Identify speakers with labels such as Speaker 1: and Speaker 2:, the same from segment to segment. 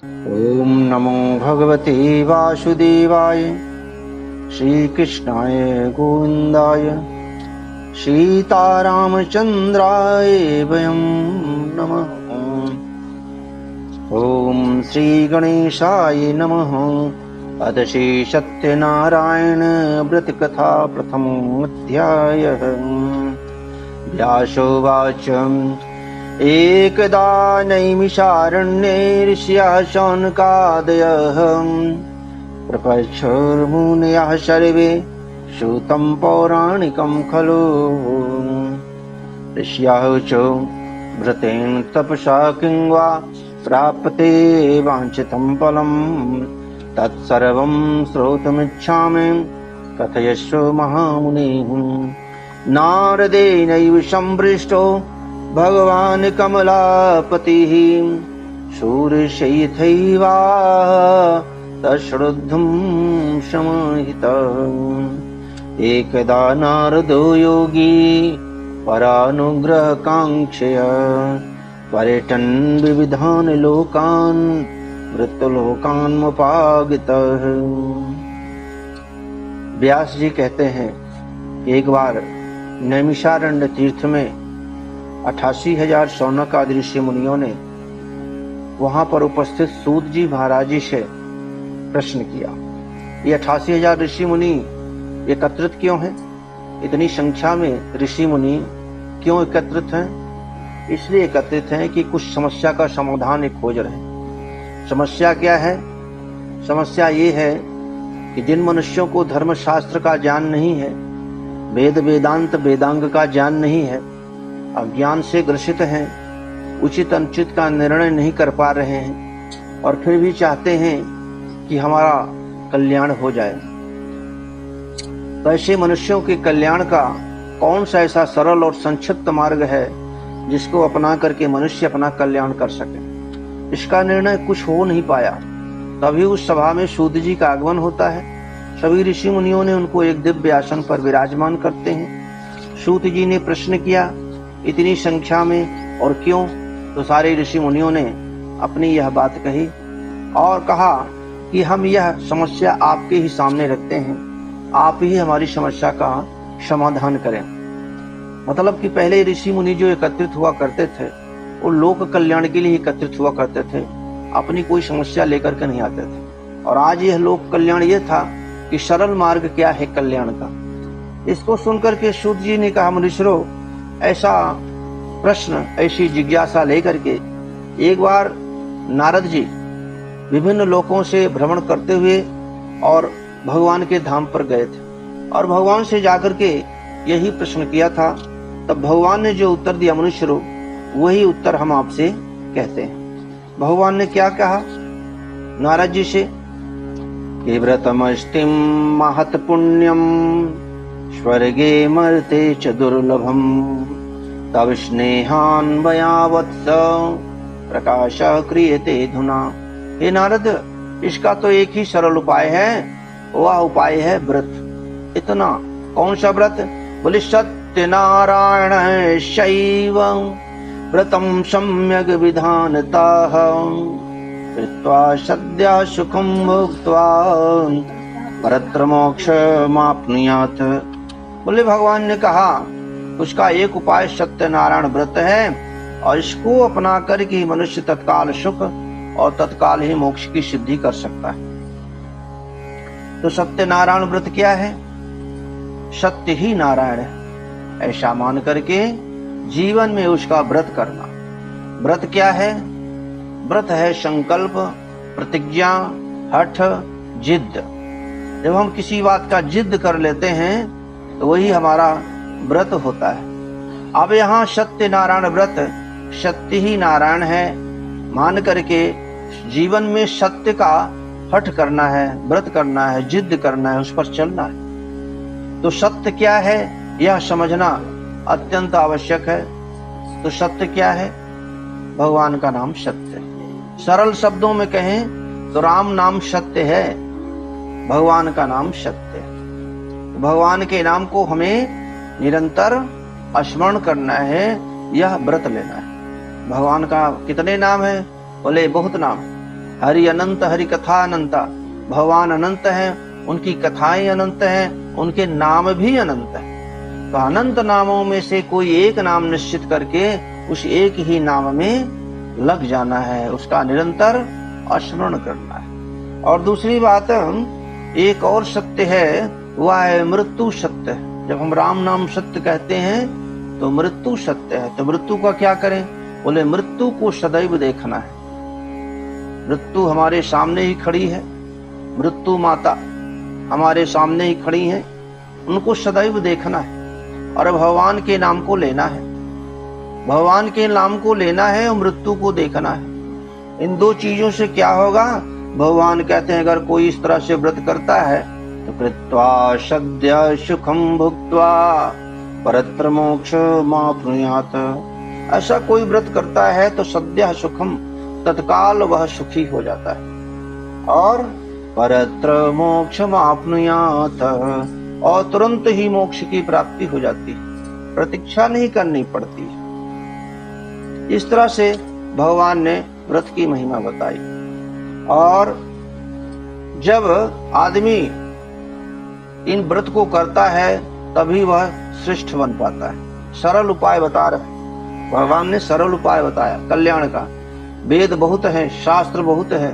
Speaker 1: ओम नमो भगवते वासुदेवाय श्रीकृष्णाय गोविन्दाय सीतारामचन्द्राय वयं नमः। ओम श्री गणेशाय नमः। अथ श्री सत्यनारायण व्रत कथा प्रथमोऽध्यायः। व्यासोवाच एकदा नैमिषारण्ये ऋषयः शौनकादयः प्रपञ्चमुनयः सर्वे श्रुतं पौराणिकं खलु। ऋषयः च व्रतेन तपसा किं वा प्राप्ते वाञ्छितं फलम् तत्सर्वं श्रोतुमिच्छामि कथयस्व महामुनिः। नारदेनैव सम्पृष्टो भगवान् कमलापतिः शूरशयिथैवा तच्छ्रद्धुं समाहितः। एकदा नारदो योगी परानुग्रहकाङ्क्षया पर्यटन् विविधान् लोकान् मृत्युलोकान्मुपागतः। व्यास जी कहते हैं, एक बार नैमिषारण्य तीर्थ में 88,000 शौनक आदि ऋषि मुनियों ने वहां पर उपस्थित सूत जी महाराज जी से प्रश्न किया। ये 88,000 ऋषि मुनि एकत्रित क्यों हैं? इतनी संख्या में ऋषि मुनि क्यों एकत्रित हैं? इसलिए एकत्रित हैं कि कुछ समस्या का समाधान एक खोज रहे हैं। समस्या क्या है? समस्या ये है कि जिन मनुष्यों को धर्मशास्त्र का ज्ञान नहीं है, वेद वेदांत वेदांग का ज्ञान नहीं है, अज्ञान से ग्रसित हैं, उचित अनुचित का निर्णय नहीं कर पा रहे हैं और फिर भी चाहते हैं कि हमारा कल्याण हो जाए। तो ऐसे मनुष्यों के कल्याण का कौन सा ऐसा सरल और संक्षिप्त मार्ग है जिसको अपना करके मनुष्य अपना कल्याण कर सके? इसका निर्णय कुछ हो नहीं पाया। तभी उस सभा में सूत जी का आगमन होता है। सभी ऋषि मुनियों ने उनको एक दिव्य आसन पर विराजमान करते हैं। सूत जी ने प्रश्न किया, इतनी संख्या में और क्यों? तो सारे ऋषि मुनियों ने अपनी यह बात कही और कहा कि हम यह समस्या आपके ही सामने रखते हैं, आप ही हमारी समस्या का समाधान करें। मतलब कि पहले ऋषि मुनि जो एकत्रित हुआ करते थे वो लोक कल्याण के लिए एकत्रित हुआ करते थे, अपनी कोई समस्या लेकर के नहीं आते थे। और आज यह लोक कल्याण ये था कि सरल मार्ग क्या है कल्याण का। इसको सुनकर के सूत जी ने कहा, मनुष्यों, ऐसा प्रश्न, ऐसी जिज्ञासा लेकर के एक बार नारद जी विभिन्न लोकों से भ्रमण करते हुए और भगवान के धाम पर गए थे और भगवान से जाकर के यही प्रश्न किया था। तब भगवान ने जो उत्तर दिया, मनुष्यों, वही उत्तर हम आपसे कहते हैं। भगवान ने क्या कहा नारद जी से कि व्रतमस्तिं महत् पुण्यम स्वर्गे मर्ते च दुर्लभम तव स्नेहान् मया वत्स प्रकाश क्रियते धुना। हे नारद, इसका तो एक ही सरल उपाय है, वह उपाय है व्रत। इतना कौन सा व्रत? बोले सत्यनारायण शैव व्रतम सम्यग् विधानतः कृत्वा सद्य सुखं भुक्त्वा परत्र मोक्षमाप्नुयात्। बोले भगवान ने कहा उसका एक उपाय सत्यनारायण व्रत है और इसको अपना करके मनुष्य तत्काल सुख और तत्काल ही मोक्ष की सिद्धि कर सकता है। तो सत्यनारायण व्रत क्या है? सत्य ही नारायण है, ऐसा मान करके जीवन में उसका व्रत करना। व्रत क्या है? व्रत है संकल्प, प्रतिज्ञा, हठ, जिद। जब हम किसी बात का जिद कर लेते हैं तो वही हमारा व्रत होता है। अब यहाँ सत्य नारायण व्रत, सत्य ही नारायण है मान करके जीवन में सत्य का हठ करना है, व्रत करना है, जिद करना है, उस पर चलना है। तो सत्य क्या है यह समझना अत्यंत आवश्यक है। तो सत्य क्या है? भगवान का नाम सत्य है। सरल शब्दों में कहें तो राम नाम सत्य है, भगवान का नाम सत्य है। भगवान के नाम को हमें निरंतर स्मरण करना है, यह व्रत लेना है। भगवान का कितने नाम है? बोले बहुत नाम। हरि अनंत, हरि कथा अनंता। भगवान अनंत हैं, उनकी कथाएं अनंत हैं, उनके नाम भी अनंत हैं। तो अनंत नामों में से कोई एक नाम निश्चित करके उस एक ही नाम में लग जाना है, उसका निरंतर स्मरण करना है। और दूसरी बात एक और सत्य है, वह है मृत्यु सत्य। जब हम राम नाम सत्य कहते हैं तो मृत्यु सत्य है। तो मृत्यु का क्या करें? बोले मृत्यु को सदैव देखना है। मृत्यु हमारे सामने ही खड़ी है, मृत्यु माता हमारे सामने ही खड़ी है, उनको सदैव देखना है और भगवान के नाम को लेना है। भगवान के नाम को लेना है और मृत्यु को देखना है। इन दो चीजों से क्या होगा? भगवान कहते हैं अगर कोई इस तरह से व्रत करता है तो कृत्वा सद्य सुखम भुक्त्वा परत्र मोक्ष माप्नुयात्। ऐसा कोई व्रत करता है तो सद्य सुखम, तत्काल वह सुखी हो जाता है और परत्र मोक्ष माप्नुयात्, और तुरंत ही मोक्ष की प्राप्ति हो जाती है, प्रतीक्षा नहीं करनी पड़ती। इस तरह से भगवान ने व्रत की महिमा बताई। और जब आदमी इन व्रत को करता है तभी वह श्रेष्ठ बन पाता है। सरल उपाय बता रहे भगवान ने, सरल उपाय बताया कल्याण का। वेद बहुत है, शास्त्र बहुत है,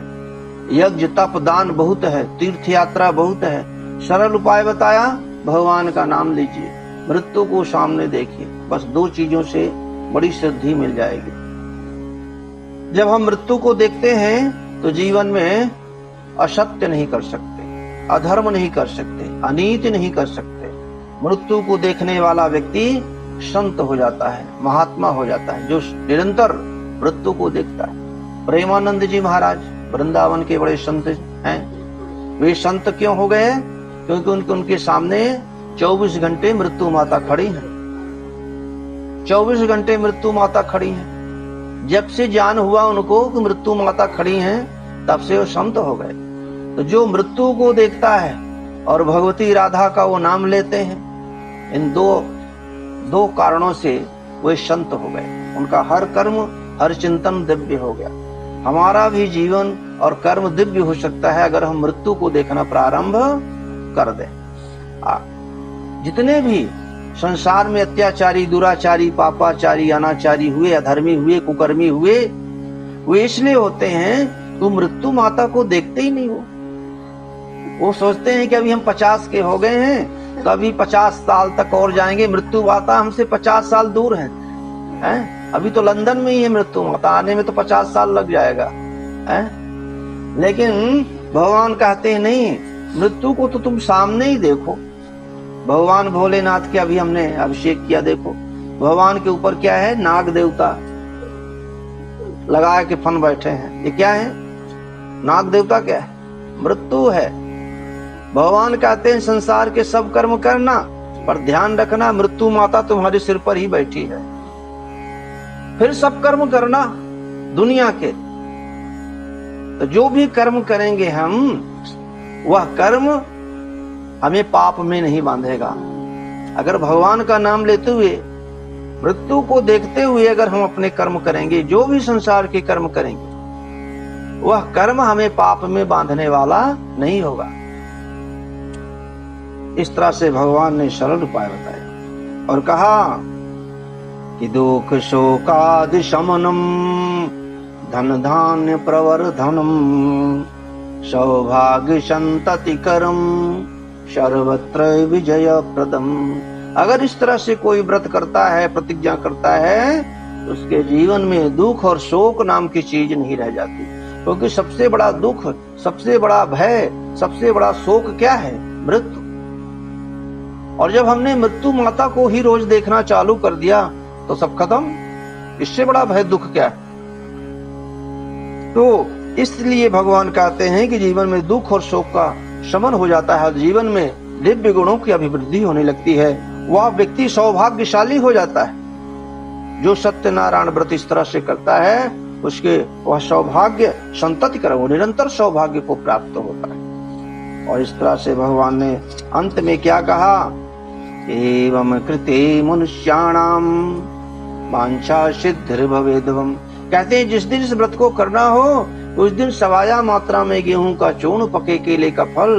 Speaker 1: यज्ञ तप दान बहुत है, तीर्थ यात्रा बहुत है। सरल उपाय बताया, भगवान का नाम लीजिए, मृत्यु को सामने देखिए, बस दो चीजों से बड़ी सिद्धि मिल जाएगी। जब हम मृत्यु को देखते हैं तो जीवन में असत्य नहीं कर सकते, अधर्म नहीं कर सकते, अनीति नहीं कर सकते। मृत्यु को देखने वाला व्यक्ति संत हो जाता है, महात्मा हो जाता है, जो निरंतर मृत्यु को देखता है। प्रेमानंद जी महाराज वृंदावन के बड़े संत हैं। वे संत क्यों हो गए? क्योंकि उनके सामने 24 घंटे मृत्यु माता खड़ी है। 24 घंटे मृत्यु माता खड़ी है। जब से ज्ञान हुआ उनको कि मृत्यु माता खड़ी हैं, तब से वो संत हो गए। तो जो मृत्यु को देखता है और भगवती राधा का वो नाम लेते हैं, इन दो कारणों से वे संत हो गए। उनका हर कर्म हर चिंतन दिव्य हो गया। हमारा भी जीवन और कर्म दिव्य हो सकता है अगर हम मृत्यु को देखना प्रारंभ कर दें। जितने भी संसार में अत्याचारी, दुराचारी, पापाचारी, अनाचारी हुए, अधर्मी हुए, कुकर्मी हुए, वे इसलिए होते हैं तो मृत्यु माता को देखते ही नहीं। वो सोचते हैं कि अभी हम 50 के हो गए हैं तो अभी 50 साल तक और जाएंगे, मृत्यु माता हमसे 50 साल दूर है। अभी तो लंदन में ही है मृत्यु माता, आने में तो 50 साल लग जाएगा। लेकिन भगवान कहते हैं नहीं, मृत्यु को तो तुम सामने ही देखो। भगवान भोलेनाथ के अभी हमने अभिषेक किया, देखो भगवान के ऊपर क्या है? नाग देवता लगा के फन बैठे हैं। ये क्या है? नाग देवता क्या है? मृत्यु है। भगवान कहते हैं संसार के सब कर्म करना, पर ध्यान रखना मृत्यु माता तुम्हारे सिर पर ही बैठी है। फिर सब कर्म करना दुनिया के, तो जो भी कर्म करेंगे हम, वह कर्म हमें पाप में नहीं बांधेगा। अगर भगवान का नाम लेते हुए, मृत्यु को देखते हुए अगर हम अपने कर्म करेंगे, जो भी संसार के कर्म करेंगे, वह कर्म हमें पाप में बांधने वाला नहीं होगा। इस तरह से भगवान ने सरल उपाय बताया और कहा कि दुख शोकादि शमनम धन धान्य प्रवर्धनम सौभाग्य संतति करम सर्वत्र विजय प्रदम। अगर इस तरह से कोई व्रत करता है, प्रतिज्ञा करता है, तो उसके जीवन में दुख और शोक नाम की चीज नहीं रह जाती। क्योंकि सबसे बड़ा दुख, सबसे बड़ा भय, सबसे बड़ा शोक क्या है? मृत्यु। और जब हमने मृत्यु माता को ही रोज देखना चालू कर दिया तो सब खत्म। इससे बड़ा भय दुख क्या है? तो इसलिए भगवान कहते हैं कि जीवन में दुख और शोक का शमन हो जाता है, जीवन में दिव्य गुणों की अभिवृद्धि होने लगती है। वह व्यक्ति सौभाग्यशाली हो जाता है। जो सत्यनारायण व्रत इस तरह से करता है, उसके वह सौभाग्य संतति कर, वो निरंतर सौभाग्य को प्राप्त होता है। और इस तरह से भगवान ने अंत में क्या कहा? एवं कृते मनुष्याणाम वांछा सिद्धिर्भवेद्वम। कहते हैं जिस दिन इस व्रत को करना हो उस दिन सवाया मात्रा में गेहूं का चूर्ण, पके केले का फल,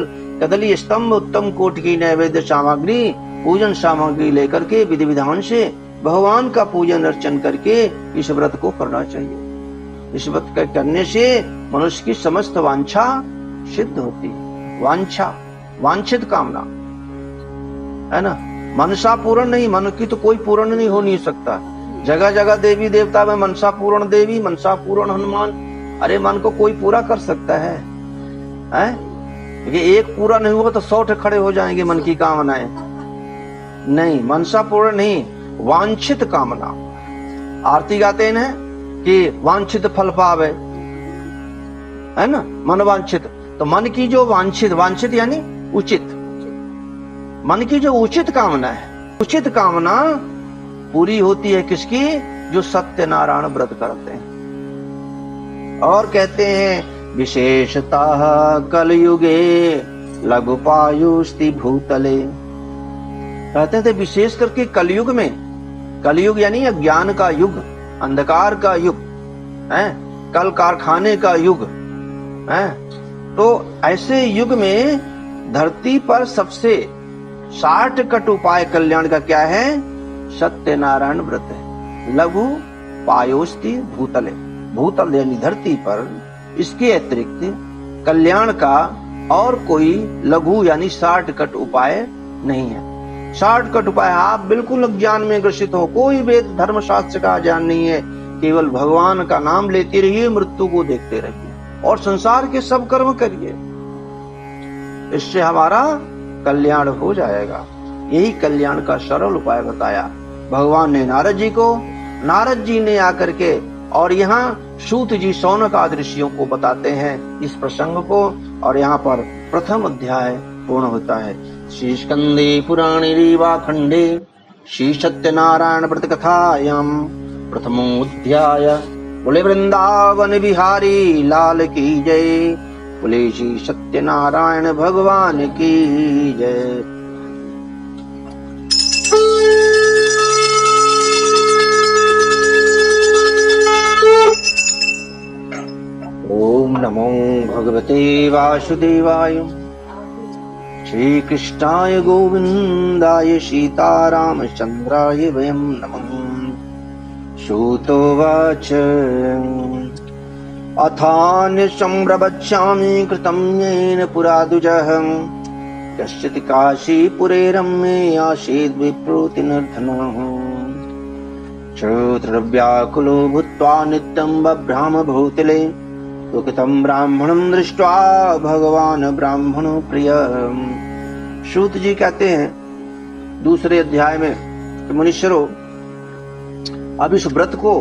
Speaker 1: कदली स्तंभ, उत्तम कोट की नैवेद्य सामग्री, पूजन सामग्री लेकर के विधि विधान से भगवान का पूजन अर्चन करके इस व्रत को करना चाहिए। इस व्रत के करने से मनुष्य की समस्त वांछा सिद्ध होती है। वांछा, वांछित कामना, है ना। मनसा पूर्ण नहीं, मन की तो कोई पूर्ण नहीं हो नहीं सकता। जगह जगह देवी देवता में मनसा पूर्ण देवी, मनसा पूर्ण हनुमान। अरे मन को कोई पूरा कर सकता है, ये एक पूरा नहीं हुआ तो 100 खड़े हो जाएंगे मन की कामनाएं। नहीं, मनसा पूर्ण नहीं, वांछित कामना। आरती गाते हैं कि वांछित फल पावे, है ना, मन वांछित। तो मन की जो वांछित, वांछित यानी उचित, मन की जो उचित कामना है, उचित कामना पूरी होती है किसकी? जो सत्यनारायण व्रत करते हैं। और कहते हैं विशेषतः कलयुगे लघुपायुस्ति भूतले। कहते थे विशेष करके कलयुग में, कलयुग यानी अज्ञान का युग, अंधकार का युग है, कल कारखाने का युग है। तो ऐसे युग में धरती पर सबसे शॉर्टकट उपाय कल्याण का क्या है? सत्यनारायण व्रत है। लघु पायोस्ति भूतले, भूतल यानी धरती पर इसके अतिरिक्त कल्याण का और कोई लघु यानी शॉर्टकट उपाय नहीं है। शॉर्टकट उपाय, आप बिल्कुल अज्ञान में ग्रसित हो, कोई वेद धर्म शास्त्र का ज्ञान नहीं है, केवल भगवान का नाम लेते रहिए, मृत्यु को देखते रहिए और संसार के सब कर्म करिए, इससे हमारा कल्याण हो जाएगा। यही कल्याण का सरल उपाय बताया भगवान ने नारद जी को। नारद जी ने आकर के और यहाँ सूत जी शौनक आदि ऋषियों को बताते हैं इस प्रसंग को, और यहाँ पर प्रथम अध्याय पूर्ण होता है। श्री स्कंदे पुराणे रीवा खंडे श्री सत्यनारायण व्रत कथायां प्रथमोऽध्याय। बोले वृंदावन बिहारी लाल की जय, बोले श्री सत्यनारायण भगवान की जय। ओम नमो भगवते वासुदेवाय, श्री कृष्णाय गोविंदाय सीतारामचंद्राय वयं नमः। श्रुतोवाच अथान्यं प्रवक्ष्यामि कृतं येन पुरा द्विजः, कश्चित् काशीपुरे रम्ये आसीत् विप्रोतिनर्धनः। श्रोत्रव्याकुलो भूत्वा नित्यं बभ्राम भूतले, दुःखितं ब्राह्मणं दृष्ट्वा भगवान ब्राह्मणो प्रिय। सूत जी कहते हैं दूसरे अध्याय में कि मुनीश्वरों, अब इस व्रत को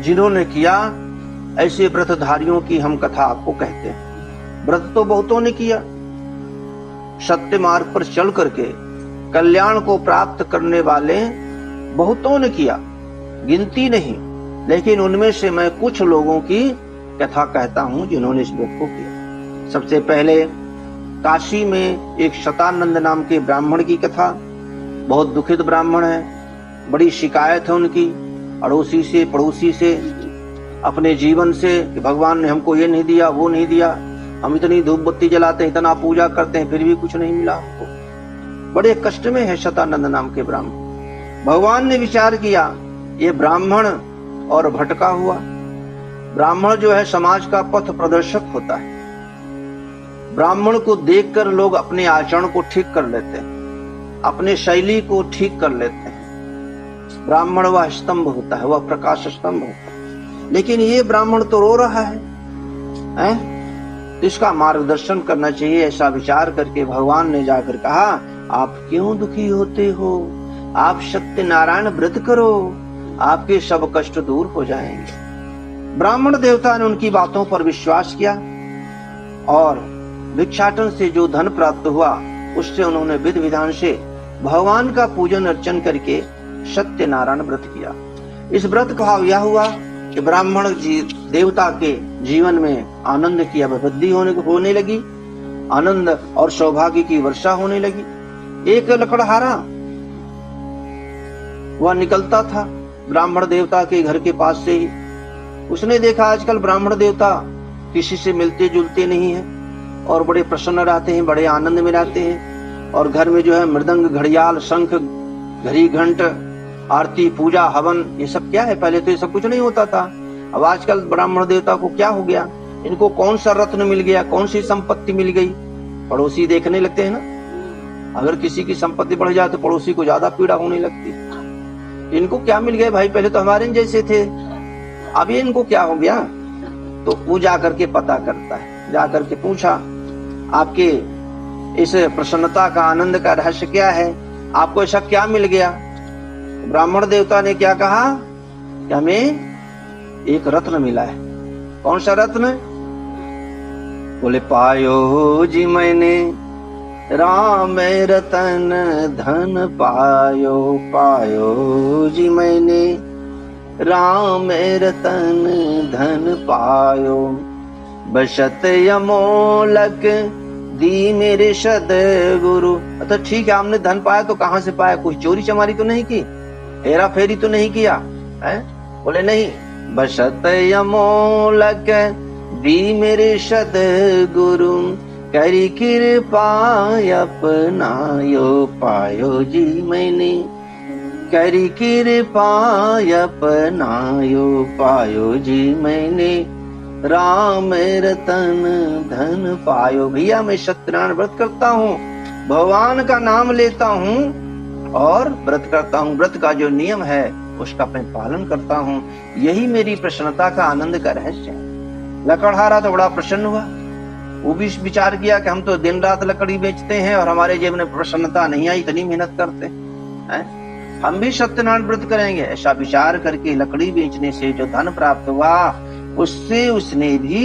Speaker 1: जिन्होंने किया, ऐसे व्रतधारियों की हम कथा आपको कहते हैं। व्रत तो बहुतों ने किया, सत्य मार्ग पर चल करके कल्याण को प्राप्त करने वाले बहुतों ने किया, गिनती नहीं। लेकिन उनमें से मैं कुछ लोगों की कथा कहता हूं जिन्होंने इस व्रत को किया। सबसे पहले काशी में एक शतानंद नाम के ब्राह्मण की कथा। बहुत दुखित ब्राह्मण है, बड़ी शिकायत है उनकी अड़ोसी से, पड़ोसी से, अपने जीवन से कि भगवान ने हमको ये नहीं दिया, वो नहीं दिया, हम इतनी धूप बत्ती जलाते हैं, इतना पूजा करते हैं, फिर भी कुछ नहीं मिला हमको। बड़े कष्ट में है शतानंद नाम के ब्राह्मण। भगवान ने विचार किया ये ब्राह्मण और भटका हुआ। ब्राह्मण जो है समाज का पथ प्रदर्शक होता है। ब्राह्मण को देखकर लोग अपने आचरण को ठीक कर लेते हैं, अपने शैली को ठीक कर लेते हैं। ब्राह्मण वह स्तंभ होता है, वह प्रकाश स्तंभ होता है। लेकिन ये ब्राह्मण तो रो रहा है, इसका मार्गदर्शन करना चाहिए। ऐसा विचार करके भगवान ने जाकर कहा, आप क्यों दुखी होते हो? आप सत्यनारायण व्रत करो, आपके सब कष्ट दूर हो जाएंगे। ब्राह्मण देवता ने उनकी बातों पर विश्वास किया और भिक्षाटन से जो धन प्राप्त हुआ उससे उन्होंने विधि विधान से भगवान का पूजन अर्चन करके सत्यनारायण व्रत किया। इस व्रत का भाव यह हुआ कि ब्राह्मण जी देवता के जीवन में आनंद की अभिवृद्धि होने लगी, आनंद और सौभाग्य की वर्षा होने लगी। एक लकड़हारा वह निकलता था ब्राह्मण देवता के घर के पास से ही। उसने देखा आजकल ब्राह्मण देवता किसी से मिलते जुलते नहीं हैं और बड़े प्रसन्न रहते हैं, बड़े आनंद में रहते हैं। और घर में जो है मृदंग, घड़ियाल, शंख, घड़ी, घंट, आरती, पूजा, हवन, ये सब क्या है? पहले तो ये सब कुछ नहीं होता था। अब आजकल ब्राह्मण देवता को क्या हो गया? इनको कौन सा रत्न मिल गया, कौन सी संपत्ति मिल गई? पड़ोसी देखने लगते हैं ना, अगर किसी की संपत्ति बढ़ जाए तो पड़ोसी को ज्यादा पीड़ा होने लगती। इनको क्या मिल गया भाई? पहले तो हमारे जैसे थे, अब ये इनको क्या हो गया? तो वो जा करके पता करता है, जा करके पूछा आपके इस प्रसन्नता का, आनंद का रहस्य क्या है? आपको ऐसा क्या मिल गया? ब्राह्मण देवता ने क्या कहा कि हमें एक रत्न मिला है। कौन सा रत्न? बोले पायो जी मैंने राम रतन धन पायो, पायो जी मैंने राम रतन धन पायो, बशत यमोलक दी मेरे सद्गुरु। अच्छा ठीक है, हमने धन पाया तो कहाँ से पाया? कुछ चोरी चमारी तो नहीं की, हेरा फेरी तो नहीं किया है? बोले नहीं, बशत यमोलक दी मेरे सद्गुरु, करी कृपा अपनायो, पायो जी मैंने करी कृपा अपनायो, पायो जी मैंने राम रतन धन पायो। भैया मैं सत्यनारायण व्रत करता हूँ, भगवान का नाम लेता हूँ और व्रत करता हूँ। व्रत का जो नियम है उसका मैं पालन करता हूँ, यही मेरी प्रसन्नता का, आनंद का रहस्य है। लकड़हारा तो बड़ा प्रसन्न हुआ। वो भी विचार किया कि हम तो दिन रात लकड़ी बेचते हैं और हमारे जीवन में प्रसन्नता नहीं आई, इतनी मेहनत करते हैं, हम भी सत्यनारायण व्रत करेंगे। ऐसा विचार करके लकड़ी बेचने से जो धन प्राप्त हुआ उससे उसने भी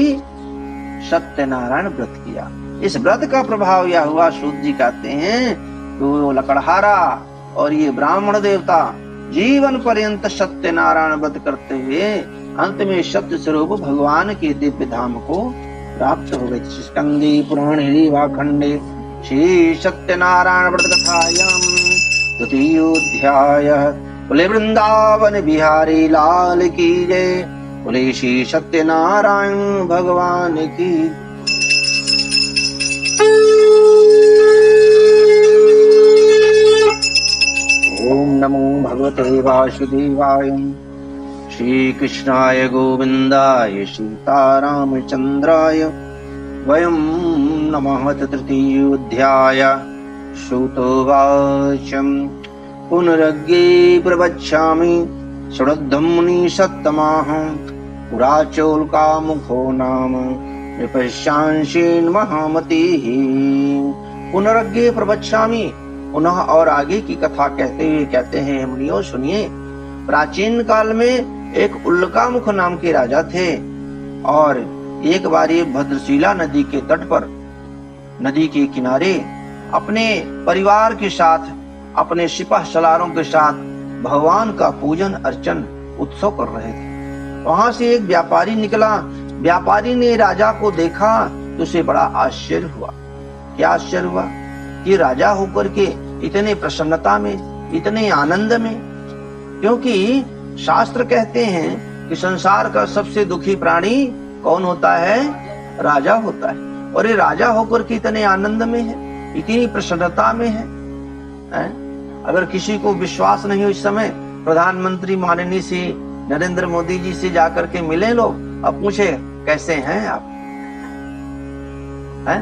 Speaker 1: सत्यनारायण व्रत किया। इस व्रत का प्रभाव यह हुआ, सूत जी कहते हैं तो लकड़हारा और ये ब्राह्मण देवता जीवन पर्यंत सत्यनारायण व्रत करते हुए अंत में सत्य स्वरूप भगवान के दिव्य धाम को प्राप्त हो गए। स्कंदे पुराणे रेवाखंडे श्री सत्यनारायण व्रत कथायाम द्वितीयोऽध्याय। बोले वृंदावन बिहारी लाल की जय, बोले श्री सत्यनारायण भगवान की। ओम नमो भगवते वासुदेवाय, श्री कृष्णाय गोविंदाय सीतारामचंद्राय वयं नमः। तृतीयोऽध्याय। श्रुतोवाचम् पुनरग्रे प्रवक्ष्यामि श्रद्धं मुनिसत्तमाः, पुराचोल्कामुखो नाम नृपश्यांसीन् महामतिः। पुनरग्रे प्रवक्ष्यामि, पुनः और आगे की कथा कहते हुए कहते हैं, मुनियों सुनिए। प्राचीन काल में एक उल्कामुख नाम के राजा थे और एक बार ये भद्रशिला नदी के तट पर, नदी के किनारे अपने परिवार के साथ, अपने सिपाह सलारों के साथ भगवान का पूजन अर्चन उत्सव कर रहे थे। वहां से एक व्यापारी निकला। व्यापारी ने राजा को देखा तो उसे बड़ा आश्चर्य हुआ। क्या आश्चर्य हुआ कि राजा होकर के इतने प्रसन्नता में, इतने आनंद में, क्योंकि शास्त्र कहते हैं कि संसार का सबसे दुखी प्राणी कौन होता है? राजा होता है। और ये राजा होकर के इतने आनंद में है, इतनी प्रसन्नता में है। अगर किसी को विश्वास नहीं हो, इस समय प्रधानमंत्री माननीय श्री नरेंद्र मोदी जी से जाकर के मिले लोग, अब पूछे कैसे हैं आप, हैं?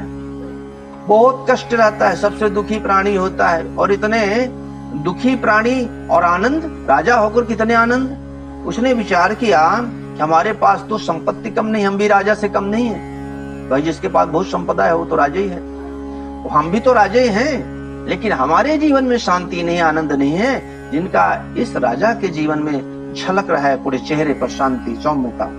Speaker 1: बहुत कष्ट रहता है, सबसे दुखी प्राणी होता है। और इतने दुखी प्राणी और आनंद, राजा होकर कितने आनंद। उसने विचार किया कि हमारे पास तो संपत्ति कम नहीं, हम भी राजा से कम नहीं है। भाई जिसके पास बहुत संपदा है वो तो राजा ही है, तो हम भी तो राजा ही हैं, लेकिन हमारे जीवन में शांति नहीं, आनंद नहीं है, जिनका इस राजा के जीवन में झलक रहा है, पूरे चेहरे पर शांति, सौम्यता।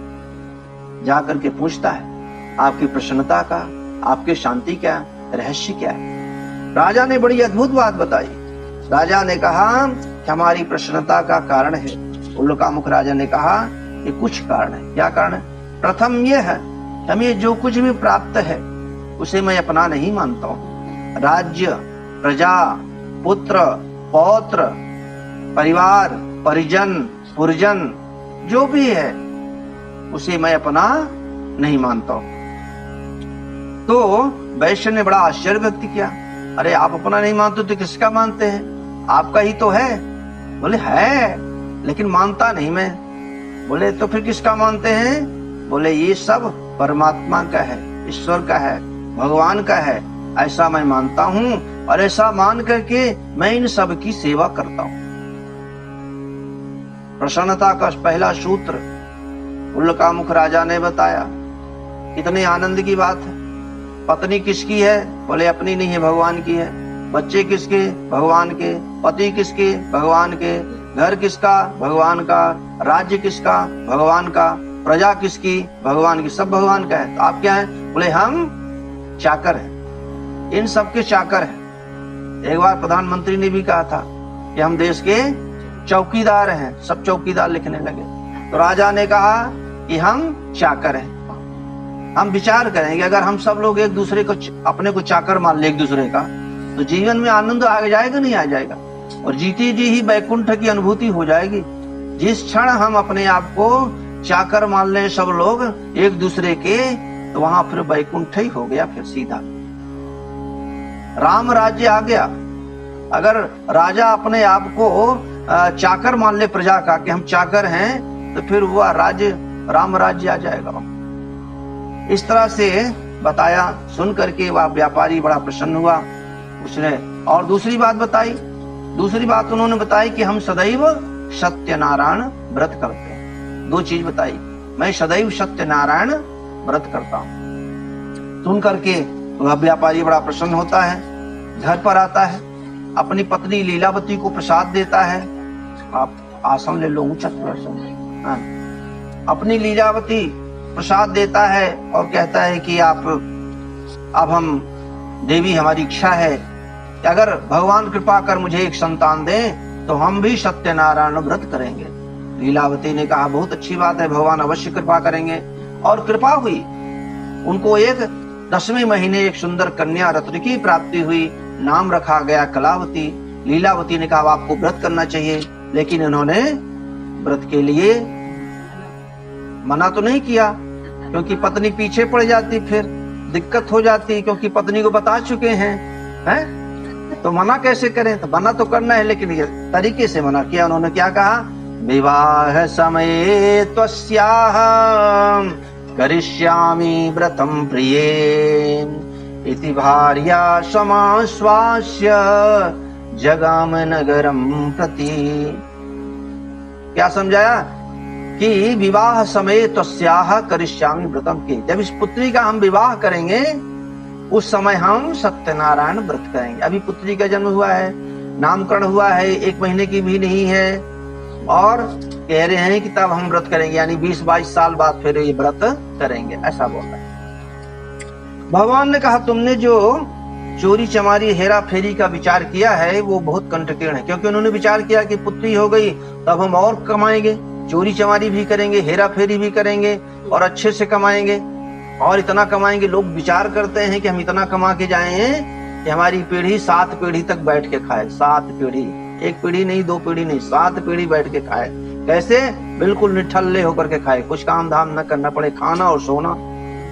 Speaker 1: जाकर के पूछता है आपकी प्रसन्नता का, आपकी शांति क्या, रहस्य क्या है? राजा ने बड़ी अद्भुत बात बताई। राजा ने कहा कि हमारी प्रसन्नता का कारण है। उल्कामुख राजा ने कहा ये कुछ कारण है। क्या कारण है? प्रथम यह है, हमें जो कुछ भी प्राप्त है उसे मैं अपना नहीं मानता हूँ। राज्य, प्रजा, पुत्र, पौत्र, परिवार, परिजन, पुरजन, जो भी है उसे मैं अपना नहीं मानता हूँ। तो वैश्य ने बड़ा आश्चर्य व्यक्त किया, अरे आप अपना नहीं मानते तो किसका मानते हैं? आपका ही तो है। बोले है, लेकिन मानता नहीं मैं। बोले तो फिर किसका मानते हैं? बोले ये सब परमात्मा का है, ईश्वर का है, भगवान का है, ऐसा मैं मानता हूँ, और ऐसा मान करके मैं इन सब की सेवा करता हूँ। प्रसन्नता का पहला सूत्र उल्कामुख राजा ने बताया। कितने आनंद की बात है। पत्नी किसकी है? बोले अपनी नहीं है, भगवान की है। बच्चे किसके? भगवान के। पति किसके? भगवान के। घर किसका? भगवान का। राज्य किसका? भगवान का। प्रजा किसकी? भगवान की। सब भगवान का है। तो आप क्या हैं? बोले हम चाकर हैं, इन सबके चाकर हैं। एक बार प्रधानमंत्री ने भी कहा था कि हम देश के चौकीदार हैं। सब चौकीदार लिखने लगे। तो राजा ने कहा कि हम चाकर हैं। हम विचार करेंगे, अगर हम सब लोग एक दूसरे को अपने को चाकर मान ले एक दूसरे का, तो जीवन में आनंद आ जाएगा नहीं आ जाएगा? और जीते जी ही वैकुंठ की अनुभूति हो जाएगी। जिस क्षण हम अपने आप को चाकर मान लें सब लोग एक दूसरे के, तो वहां फिर वैकुंठ ही हो गया। फिर सीधा राम राज्य आ गया। अगर राजा अपने आप को चाकर मान ले प्रजा का कि हम चाकर हैं, तो फिर वह राज्य राम राज्य आ जाएगा। इस तरह से बताया। सुन करके वह व्यापारी बड़ा प्रसन्न हुआ। उसने और दूसरी बात बताई। दूसरी बात उन्होंने बताई कि हम सदैव सत्यनारायण व्रत करते हैं। दो चीज बताई, मैं सदैव सत्यनारायण व्रत करता हूं। सुन करके वह व्यापारी बड़ा प्रसन्न होता है। घर पर आता है, अपनी पत्नी लीलावती को प्रसाद देता है। आप आसन ले लो, ऊंचा थोड़ा सा। अपनी लीलावती प्रसाद देता है और कहता है कि आप अब हम देवी, हमारी इच्छा है कि अगर भगवान कृपा कर मुझे एक संतान दें तो हम भी सत्यनारायण व्रत करेंगे। लीलावती ने कहा बहुत अच्छी बात है, भगवान अवश्य कृपा करेंगे। और कृपा हुई। उनको एक 10वें महीने एक सुंदर कन्या रत्न की प्राप्ति हुई। नाम रखा गया कलावती। लीलावती ने कहा आपको व्रत करना चाहिए, लेकिन इन्होंने व्रत के लिए मना तो नहीं किया, क्योंकि पत्नी पीछे पड़ जाती, फिर दिक्कत हो जाती, क्योंकि पत्नी को बता चुके हैं, तो मना कैसे करें? तो मना तो करना है, लेकिन ये तरीके से मना किया। उन्होंने क्या कहा? विवाह समये त्वस्याः करिष्यामि व्रतं प्रिये इति भार्या समाश्वास्य जगाम नगरम प्रति। क्या समझाया? कि विवाह समय तस्याह करिष्यामि व्रतम के, जब इस पुत्री का हम विवाह करेंगे उस समय हम सत्यनारायण व्रत करेंगे। अभी पुत्री का जन्म हुआ है, नामकरण हुआ है, 1 महीने की भी नहीं है, और कह रहे हैं कि तब हम व्रत करेंगे, यानी 20-22 साल बाद फिर ये व्रत करेंगे, ऐसा बोल रहे हैं। भगवान ने कहा तुमने जो चोरी चमारी हेरा फेरी का विचार किया है वो बहुत कंटकीर्ण है, क्योंकि उन्होंने विचार किया कि पुत्री हो गई तब हम और कमाएंगे, चोरी चमारी भी करेंगे, हेरा फेरी भी करेंगे और अच्छे से कमाएंगे, और इतना कमाएंगे। लोग विचार करते हैं कि हम इतना कमा के जाएं कि हमारी पीढ़ी 7 पीढ़ी तक बैठ के खाए। 7 पीढ़ी, 1 पीढ़ी नहीं, 2 पीढ़ी नहीं, 7 पीढ़ी बैठ के खाए। कैसे? बिल्कुल निठल्ले होकर के खाए, कुछ काम धाम न करना पड़े, खाना और सोना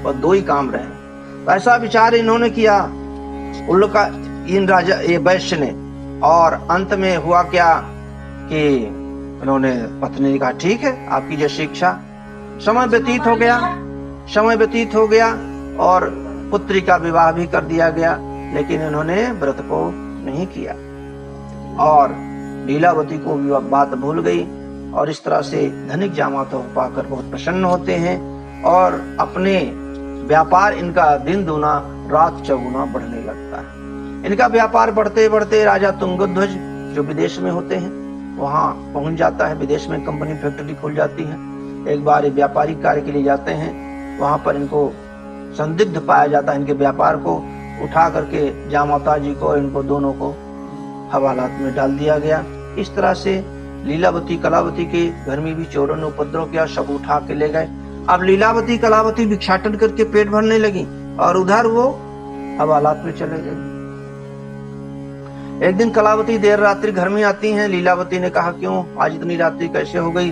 Speaker 1: और 2 ही काम रहे। तो ऐसा विचार इन्होंने किया उन लोग का, इन राजा ये वैश्य ने। और अंत में हुआ क्या कि उन्होंने पत्नी ने कहा ठीक है आपकी जैसी इच्छा। समय व्यतीत हो गया, समय व्यतीत हो गया और पुत्री का विवाह भी कर दिया गया, लेकिन इन्होंने व्रत को नहीं किया और लीलावती को भी बात भूल गई। और इस तरह से धनिक जामाता को पाकर बहुत प्रसन्न होते हैं और अपने व्यापार इनका दिन दूना रात चौगुना बढ़ने लगता है। इनका व्यापार बढ़ते बढ़ते राजा तुंगध्वज जो विदेश में होते हैं वहां पहुंच जाता है। विदेश में कंपनी फैक्ट्री खुल जाती है। एक बार व्यापारिक कार्य के लिए जाते हैं, वहां पर इनको संदिग्ध पाया जाता है। इनके व्यापार को उठा करके जामाता जी को, इनको दोनों को हवालात में डाल दिया गया। इस तरह से लीलावती कलावती के घर में भी चोरों ने उपद्रव किया, सब उठा के ले गए। अब लीलावती कलावती भिक्षाटन करके पेट भरने लगी और उधर वो हवालात में चले गए। एक दिन कलावती देर रात्रि घर में आती हैं। लीलावती ने कहा क्यों आज इतनी रात्रि कैसे हो गई?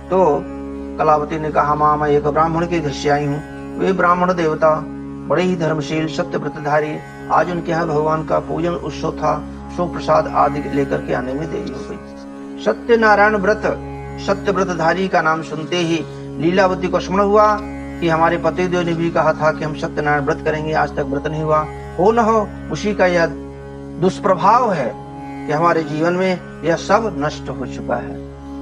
Speaker 1: तो कलावती ने कहा मां मैं एक ब्राह्मण के घर से आई हूँ। वे ब्राह्मण देवता बड़े ही धर्मशील सत्य व्रतधारी। आज उनके यहाँ भगवान का पूजन उत्सव था, सो प्रसाद आदि लेकर के आने में देरी हो गई। सत्यनारायण व्रत, सत्य व्रतधारी का नाम सुनते ही लीलावती को स्मरण हुआ कि हमारे पतिदेव ने भी कहा था कि हम सत्यनारायण व्रत करेंगे, आज तक व्रत नहीं हुआ। हो न हो उसी का यह दुष्प्रभाव है कि हमारे जीवन में यह सब नष्ट हो चुका है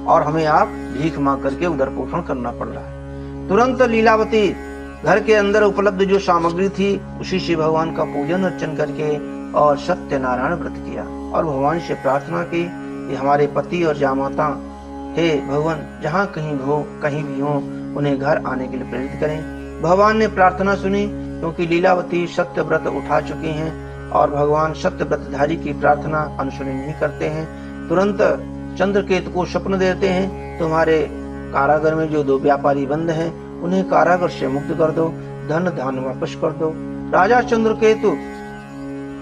Speaker 1: और हमें आप भीख मांग करके उदर पोषण करना पड़ रहा है। तुरंत लीलावती घर के अंदर उपलब्ध जो सामग्री थी उसी से भगवान का पूजन अर्चन करके और सत्यनारायण व्रत किया और भगवान से प्रार्थना की कि हमारे पति और जामाता, हे भगवान, जहाँ कहीं भी हो उन्हें घर आने के लिए प्रेरित करें। भगवान ने प्रार्थना सुनी, क्योंकि लीलावती सत्य व्रत उठा चुकी हैं और भगवान सत्य व्रतधारी की प्रार्थना अनुसरण नहीं करते हैं। तुरंत चंद्रकेतु को स्वप्न देते हैं, तुम्हारे कारागार में जो 2 व्यापारी बंद हैं उन्हें कारागार से मुक्त कर दो, धन धान वापस कर दो। राजा चंद्रकेतु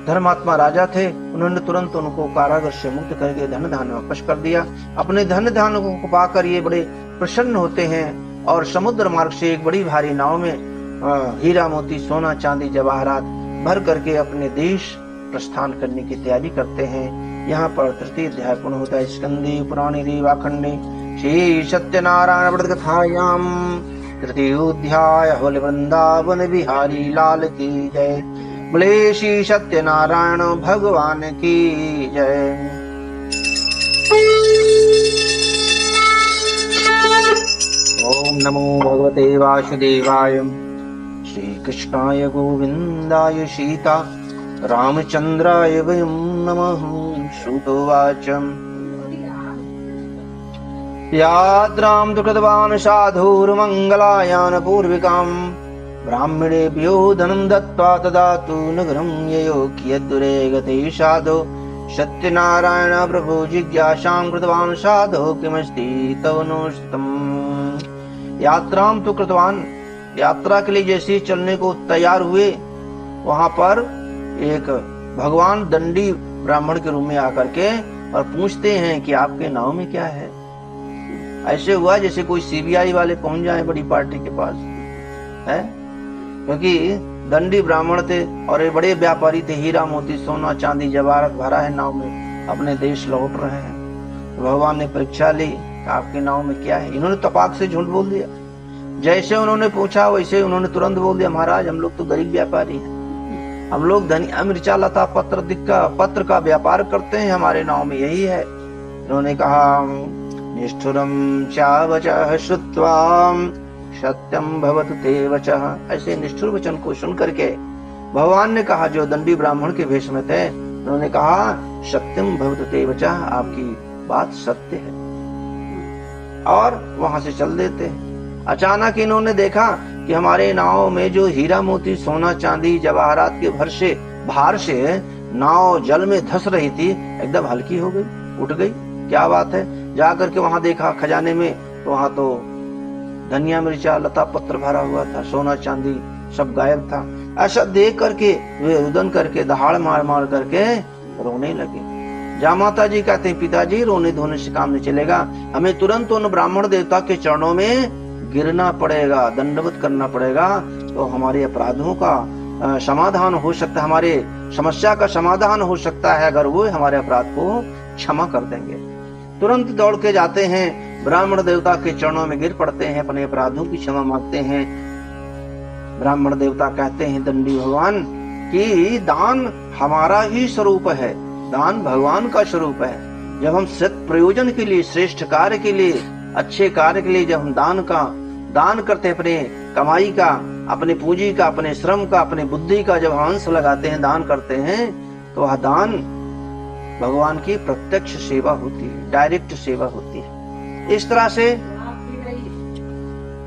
Speaker 1: धर्मात्मा राजा थे, उन्होंने तुरंत उनको कारागार से मुक्त करके धन धान वापस कर दिया। अपने धन धान को पाकर ये बड़े प्रसन्न होते हैं और समुद्र मार्ग से एक बड़ी भारी नाव में हीरा मोती सोना चांदी जवाहरात भर करके अपने देश प्रस्थान करने की तैयारी करते हैं। यहाँ पर तृतीय अध्याय पूर्ण होता है। स्कंदी पुराणी रेवाखंडे श्री सत्यनारायण व्रत कथायाम तृतीय अध्याय। होले वृंदावन बिहारी लाल की जय। बोले श्री सत्यनारायण भगवान की जय। ओम नमो भगवते वासुदेवाय। श्री कृष्णाय गोविंदाय सीता रामचंद्राय वयं नमः। श्रुतोवाच यात्रां तु कृतवान् साधुर्मङ्गलायान पूर्विकां ब्राह्मणेभ्यो धनं दत्त्वा तदातु नगरं ययो कियद्दूरे गते साधो सत्यनारायण प्रभु जिज्ञासां कृतवान् साधो किमस्ति तव नोस्तम्। यात्रां तु कृतवान्, यात्रा के लिए जैसे चलने को तैयार हुए, वहां पर एक भगवान दंडी ब्राह्मण के रूप में आकर के और पूछते हैं कि आपके नाव में क्या है। ऐसे हुआ जैसे कोई सीबीआई वाले पहुंच जाए बड़ी पार्टी के पास, है, क्योंकि दंडी ब्राह्मण थे और ये बड़े व्यापारी थे, हीरा मोती सोना चांदी जवाहरात भरा है नाव में, अपने देश लौट रहे हैं। भगवान ने परीक्षा ली, आपके नाव में क्या है। इन्होंने तपाक से झूठ बोल दिया। जैसे उन्होंने पूछा वैसे उन्होंने तुरंत बोल दिया, महाराज हम लोग तो गरीब व्यापारी हैं, हम लोग धनिया मिर्चा लता पत्र का व्यापार करते हैं, हमारे नाव में यही है। उन्होंने कहा निष्ठुरम चा वचः श्रुत्वा सत्यम भवतु ते वचः। ऐसे निष्ठुर वचन को सुन करके भगवान ने कहा, जो दंडी ब्राह्मण के भेष में थे, उन्होंने कहा सत्यम भवतु ते वचः, आपकी बात सत्य है, और वहां से चल देते हैं। अचानक इन्होंने देखा कि हमारे नाव में जो हीरा मोती सोना चांदी जवाहरात के भार से नाव जल में धंस रही थी, एकदम हल्की हो गई, उठ गई। क्या बात है? जाकर के वहां देखा खजाने में, तो वहां तो धनिया मिर्चा लता पत्र भरा हुआ था, सोना चांदी सब गायब था। ऐसा देख करके वे रुदन करके दहाड़ मार मार करके रोने लगे। जामाता जी कहते हैं, पिताजी रोने धोने से काम नहीं चलेगा, हमें तुरंत उन ब्राह्मण देवता के चरणों में गिरना पड़ेगा, दंडवत करना पड़ेगा, तो हमारे अपराधों का समाधान हो सकता है, हमारे समस्या का समाधान हो सकता है अगर वो हमारे अपराध को क्षमा कर देंगे। तुरंत दौड़ के जाते हैं, ब्राह्मण देवता के चरणों में गिर पड़ते हैं, अपने अपराधों की क्षमा मांगते हैं। ब्राह्मण देवता कहते हैं दंडी भगवान कि दान हमारा ही स्वरूप है, दान भगवान का स्वरूप है। जब हम सत प्रयोजन के लिए, श्रेष्ठ कार्य के लिए, अच्छे कार्य के लिए जब हम दान करते हैं, अपने कमाई का, अपने पूंजी का, अपने श्रम का, अपने बुद्धि का जब अंश लगाते हैं, दान करते हैं, तो वह दान भगवान की प्रत्यक्ष सेवा होती है, डायरेक्ट सेवा होती है। इस तरह से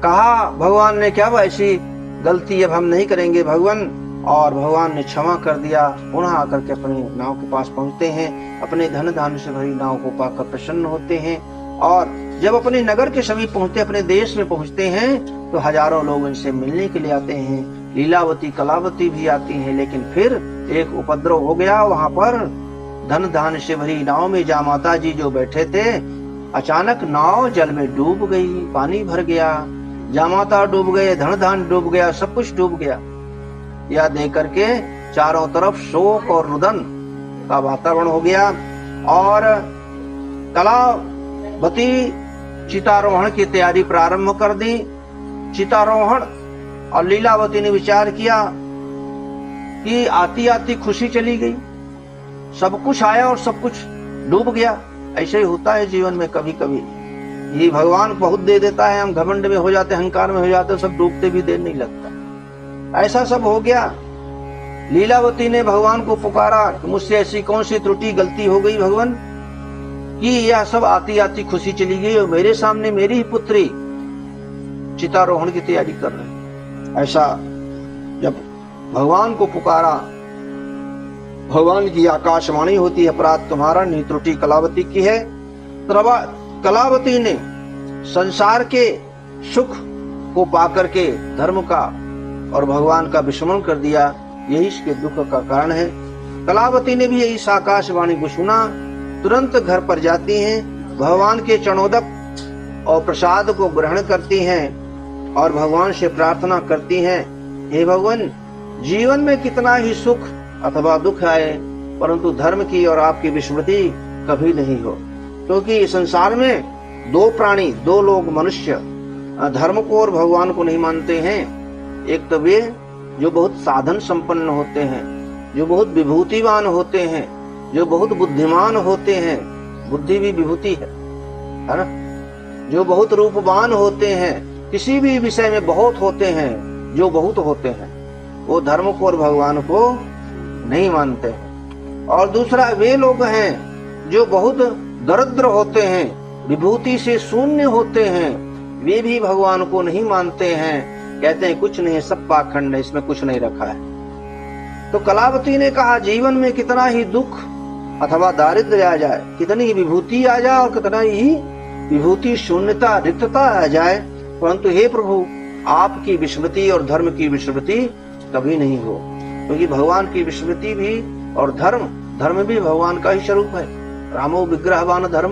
Speaker 1: कहा भगवान ने, क्या ऐसी गलती अब हम नहीं करेंगे भगवान, और भगवान ने क्षमा कर दिया। पुनः आकर के अपने नाव के पास पहुंचते हैं, अपने धन धान से भरी नाव को पाकर प्रसन्न होते हैं, और जब अपने नगर के समीप पहुंचते, अपने देश में पहुंचते हैं, तो हजारों लोग इनसे मिलने के लिए आते हैं। लीलावती कलावती भी आती हैं, लेकिन फिर एक उपद्रव हो गया। वहां पर धन धान से भरी नाव में जामाता जी जो बैठे थे, अचानक नाव जल में डूब गई, पानी भर गया, जामाता डूब गए, धन धान डूब गया, सब कुछ डूब गया। यह देख करके चारों तरफ शोक और रुदन का वातावरण हो गया और कलावती चितारोहण की तैयारी प्रारंभ कर दी। चितारोहण और लीलावती ने विचार किया कि आती आती खुशी चली गई, सब कुछ आया और सब कुछ डूब गया। ऐसे ही होता है जीवन में, कभी कभी ये भगवान बहुत दे देता है, हम घमंड में हो जाते, अहंकार में हो जाते, सब डूबते भी देर नहीं लगता। ऐसा सब हो गया। लीलावती ने भगवान को पुकारा कि मुझसे ऐसी कौन सी त्रुटि गलती हो गई भगवान कि यह सब आती आती खुशी चली गई और मेरे सामने मेरी ही पुत्री चितारोहण की तैयारी कर रही। ऐसा जब भगवान को पुकारा, भगवान की आकाशवाणी होती है, अपराध तुम्हारा, नहीं त्रुटि कलावती की है। कलावती ने संसार के सुख को पाकर के धर्म का और भगवान का विस्मरण कर दिया, यही इसके दुख का कारण है। कलावती ने भी इस आकाशवाणी को सुना, तुरंत घर पर जाती हैं, भगवान के चरणोदक और प्रसाद को ग्रहण करती हैं और भगवान से प्रार्थना करती हैं, हे भगवान, जीवन में कितना ही सुख अथवा दुख आए परंतु धर्म की और आपकी विस्मृति कभी नहीं हो। क्योंकि संसार में दो प्राणी, दो लोग मनुष्य धर्म को और भगवान को नहीं मानते हैं। एक तो वे जो बहुत साधन संपन्न होते हैं, जो बहुत विभूतिवान होते हैं, जो बहुत बुद्धिमान होते हैं, बुद्धि भी विभूति है ना, जो बहुत रूपवान होते हैं, किसी भी विषय में बहुत होते हैं, जो बहुत होते हैं, वो धर्म को और भगवान को नहीं मानते हैं। और दूसरा वे लोग हैं जो बहुत दरिद्र होते हैं, विभूति से शून्य होते हैं, वे भी भगवान को नहीं मानते हैं, कहते हैं कुछ नहीं है, सब पाखंड है, इसमें कुछ नहीं रखा है। तो कलावती ने कहा जीवन में कितना ही दुख अथवा दारिद्र्य आ जाए, कितनी ही विभूति आ जाए और कितना ही विभूति शून्यता रिक्तता आ जाए, परंतु हे प्रभु आपकी विस्मृति और धर्म की विस्मृति कभी नहीं हो। क्योंकि भगवान की विस्मृति भी और धर्म भी भगवान का ही स्वरूप है। रामो विग्रहवान धर्म,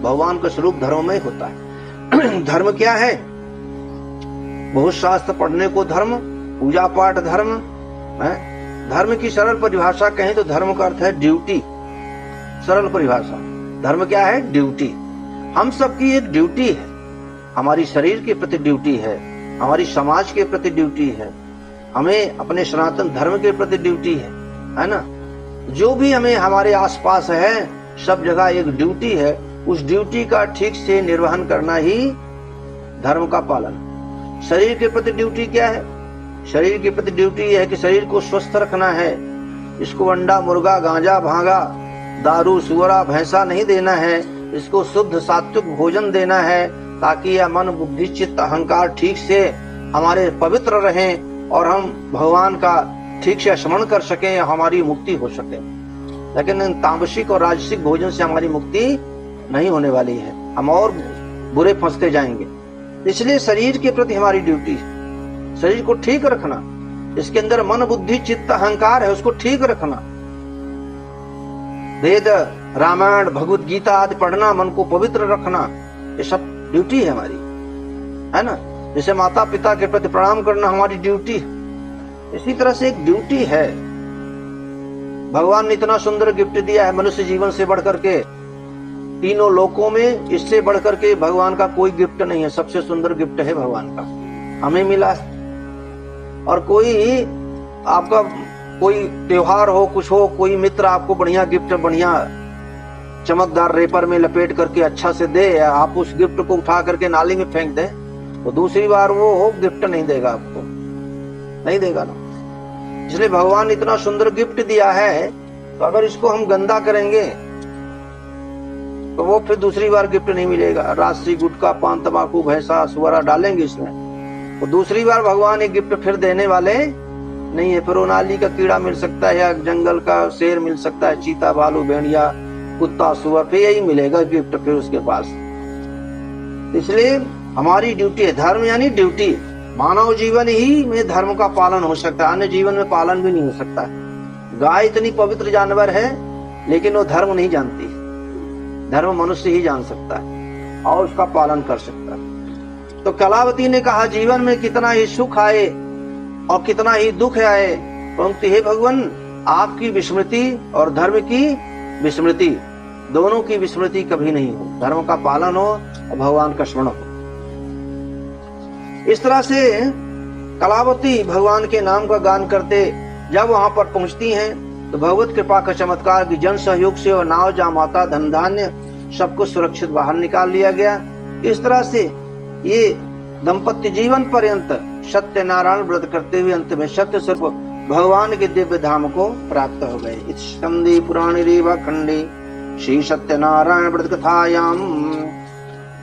Speaker 1: भगवान का स्वरूप धर्म में होता है। धर्म क्या है? बहुत शास्त्र पढ़ने को धर्म, पूजा पाठ धर्म है। धर्म की सरल परिभाषा कहें तो धर्म का अर्थ है ड्यूटी। सरल परिभाषा, धर्म क्या है? ड्यूटी। हम सबकी एक ड्यूटी है, हमारी शरीर के प्रति ड्यूटी है, हमारी समाज के प्रति ड्यूटी है, हमें अपने सनातन धर्म के प्रति ड्यूटी है ना। जो भी हमें हमारे आसपास है, सब जगह एक ड्यूटी है, उस ड्यूटी का ठीक से निर्वहन करना ही धर्म का पालन। शरीर के प्रति ड्यूटी क्या है? शरीर के प्रति ड्यूटी है कि शरीर को स्वस्थ रखना है, इसको अंडा मुर्गा गांजा भांगा दारू सुअरा भैंसा नहीं देना है, इसको शुद्ध सात्विक भोजन देना है ताकि यह मन बुद्धि चित्त अहंकार ठीक से हमारे पवित्र रहें और हम भगवान का ठीक से स्मरण कर सकें, हमारी मुक्ति हो सके। लेकिन तामसिक और राजसिक भोजन से हमारी मुक्ति नहीं होने वाली है, हम और बुरे फंसते जाएंगे। इसलिए शरीर के प्रति हमारी ड्यूटी है शरीर को ठीक रखना, इसके अंदर मन बुद्धि चित्त अहंकार है उसको ठीक रखना। वेद रामायण भगवत गीता आदि पढ़ना, मन को पवित्र रखना, ये सब ड्यूटी है हमारी, है ना। जैसे माता पिता के प्रति प्रणाम करना हमारी ड्यूटी है, इसी तरह से एक ड्यूटी है। भगवान ने इतना सुंदर गिफ्ट दिया है मनुष्य जीवन से बढ़कर के, तीनों लोकों में इससे बढ़कर के भगवान का कोई गिफ्ट नहीं है। सबसे सुंदर गिफ्ट है भगवान का, हमें मिला। और कोई आपका कोई त्योहार हो, कुछ हो, कोई मित्र आपको बढ़िया गिफ्ट, बढ़िया चमकदार रेपर में लपेट करके अच्छा से दे, आप उस गिफ्ट को उठा करके नाली में फेंक दें तो दूसरी बार वो गिफ्ट नहीं देगा, आपको नहीं देगा ना। इसलिए भगवान ने इतना सुंदर गिफ्ट दिया है, तो अगर इसको हम गंदा करेंगे तो वो फिर दूसरी बार गिफ्ट नहीं मिलेगा। राशि गुटखा पान तंबाकू भैंसा सुअरा डालेंगे इसमें, तो दूसरी बार भगवान ये गिफ्ट फिर देने वाले नहीं है। फिर वो नाली का कीड़ा मिल सकता है या जंगल का शेर मिल सकता है, चीता भालू भेड़िया कुत्ता सुअर, फिर यही मिलेगा गिफ्ट फिर उसके पास। इसलिए हमारी ड्यूटी है, धर्म यानी ड्यूटी। मानव जीवन ही में धर्म का पालन हो सकता है, अन्य जीवन में पालन भी नहीं हो सकता है। गाय इतनी पवित्र जानवर है लेकिन वो धर्म नहीं जानती, धर्म मनुष्य ही जान सकता है और उसका पालन कर सकता है। तो कलावती ने कहा जीवन में कितना ही सुख आए और कितना ही दुख आए, परंतु हे भगवान आपकी विस्मृति और धर्म की विस्मृति, दोनों की विस्मृति कभी नहीं हो। धर्म का पालन हो और भगवान का स्मरण हो। इस तरह से कलावती भगवान के नाम का गान करते जब वहां पर पहुंचती हैं तो भगवत कृपा का चमत्कार की जन सहयोग से और नाव जामाता धन धान्य सबको सुरक्षित बाहर निकाल लिया गया। इस तरह से ये दंपत्ति जीवन पर्यंत सत्य नारायण व्रत करते हुए अंत में सत्य स्वरूप भगवान के दिव्य धाम को प्राप्त हो गए। इस स्कंदे पुराणे रेवा खंडे श्री सत्यनारायण व्रत कथायाम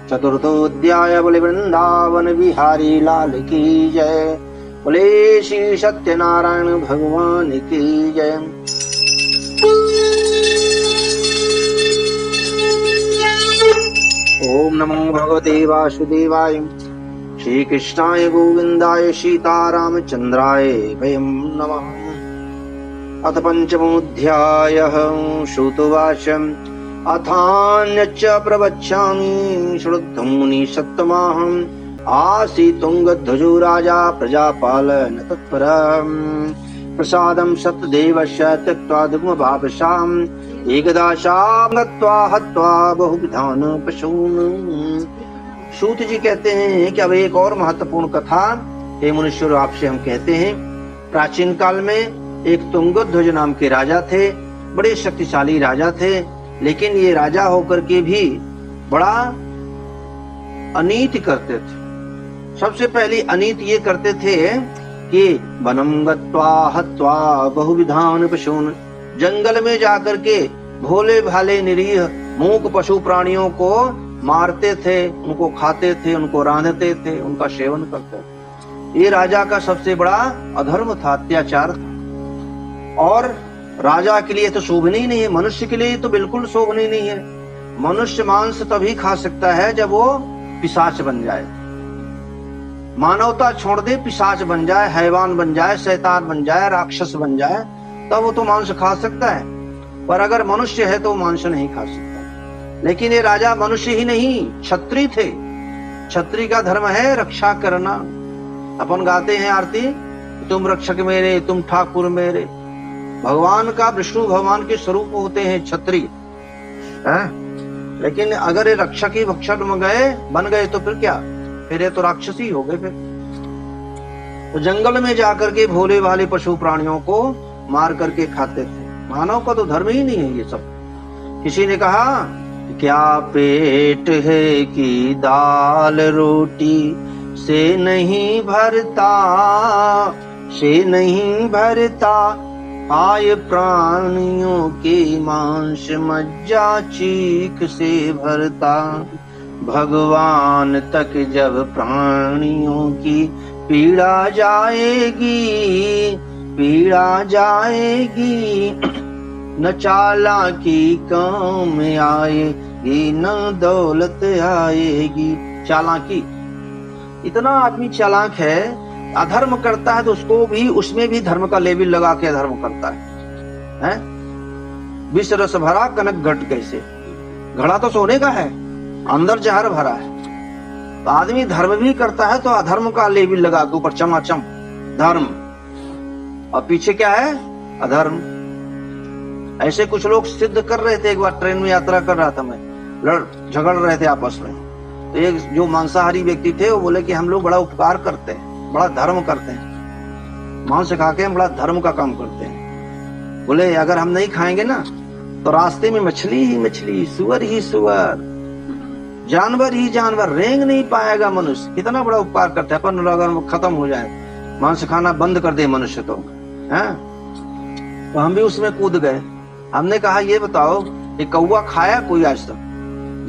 Speaker 1: चतुर्थोऽध्याय। बोले वृंदावन बिहारी लाल की जय। बोले श्री सत्यनारायण भगवान की जय। ओम नमो भगवते वासुदेवाय श्री कृष्णाय गोविंदाय सीतारामचंद्राय वयं नमः। अथ पंचमोऽध्यायः श्रुतवाच अथान्यच्च प्रवक्ष्यामि श्रुद्धं मुनि सत्तमाहम् आसीत् तुंगध्वजो राजा प्रजापाल न तत्परः प्रसादं सत्यदेवस्य त्यक्त्वा दुग्मभावशाम् एकदाशां गत्वा हत्वा बहुविधान् पशून्। सूत जी कहते हैं कि अब एक और महत्वपूर्ण कथा हे मुनीश्वर आपसे हम कहते हैं। प्राचीन काल में एक तुंगध्वज नाम के राजा थे, बड़े शक्तिशाली राजा थे, लेकिन ये राजा होकर के भी बड़ा अनीति करते थे। सबसे पहली अनीति ये करते थे कि वनम गत्वा हत्वा बहुविधान पशून्, जंगल में जाकर के भोले भाले निरीह मूक पशु प्राणियों को मारते थे, उनको खाते थे, उनको रांधते थे, उनका सेवन करते थे। ये राजा का सबसे बड़ा अधर्म था, अत्याचार था। और राजा के लिए तो शोभनीय नहीं है, मनुष्य के लिए तो बिल्कुल शोभनीय नहीं है। मनुष्य मांस तभी खा सकता है जब वो पिशाच बन जाए, मानवता छोड़ दे, पिशाच बन जाए, हैवान बन जाए, शैतान बन जाए, राक्षस बन जाए, तब वो तो मांस खा सकता है। पर अगर मनुष्य है तो मांस नहीं खा सकता। लेकिन ये राजा मनुष्य ही नहीं, क्षत्रिय थे। क्षत्रिय का धर्म है रक्षा करना। अपन गाते हैं आरती, तुम रक्षक मेरे, तुम ठाकुर मेरे। भगवान का, विष्णु भगवान के स्वरूप होते हैं क्षत्रिय, लेकिन अगर ये रक्षक ही भक्षक बन गए तो फिर क्या, फिर ये तो राक्षसी हो गए। फिर तो जंगल में जाकर के भोले भाले पशु प्राणियों को मार करके खाते थे। मानव का तो धर्म ही नहीं है ये सब। किसी ने कहा क्या पेट है कि दाल रोटी से नहीं भरता, से नहीं भरता, आय प्राणियों के मांस मज्जा चीख से भरता। भगवान तक जब प्राणियों की पीड़ा जाएगी, पीड़ा जाएगी, न चालाकी काम आएगी, न दौलत आएगी। चालाकी, इतना आदमी चालाक है, अधर्म करता है तो उसको भी, उसमें भी धर्म का लेबल लगा के अधर्म करता है? विष रस भरा कनक घट कैसे, घड़ा तो सोने का है, अंदर जहर भरा है। तो आदमी धर्म भी करता है तो अधर्म का लेबल लगा के ऊपर चमाचम धर्म, और पीछे क्या है, अधर्म। ऐसे कुछ लोग सिद्ध कर रहे थे। एक बार ट्रेन में यात्रा कर रहा था मैं, झगड़ रहे थे आपस में। तो एक जो मांसाहारी व्यक्ति थे वो बोले कि हम लोग बड़ा उपकार करते हैं, बड़ा धर्म करते हैं, मांस खा के हम बड़ा धर्म का काम करते हैं। बोले अगर हम नहीं खाएंगे ना तो रास्ते में मछली ही मछली, सुअर ही सुअर, जानवर ही जानवर, रेंग नहीं पाएगा मनुष्य। कितना बड़ा उपकार करते हैं। अपन अगर खत्म हो जाए, मांस खाना बंद कर दे मनुष्य तो हम भी उसमें कूद गए। हमने कहा ये बताओ, ये कौवा खाया कोई आज तक?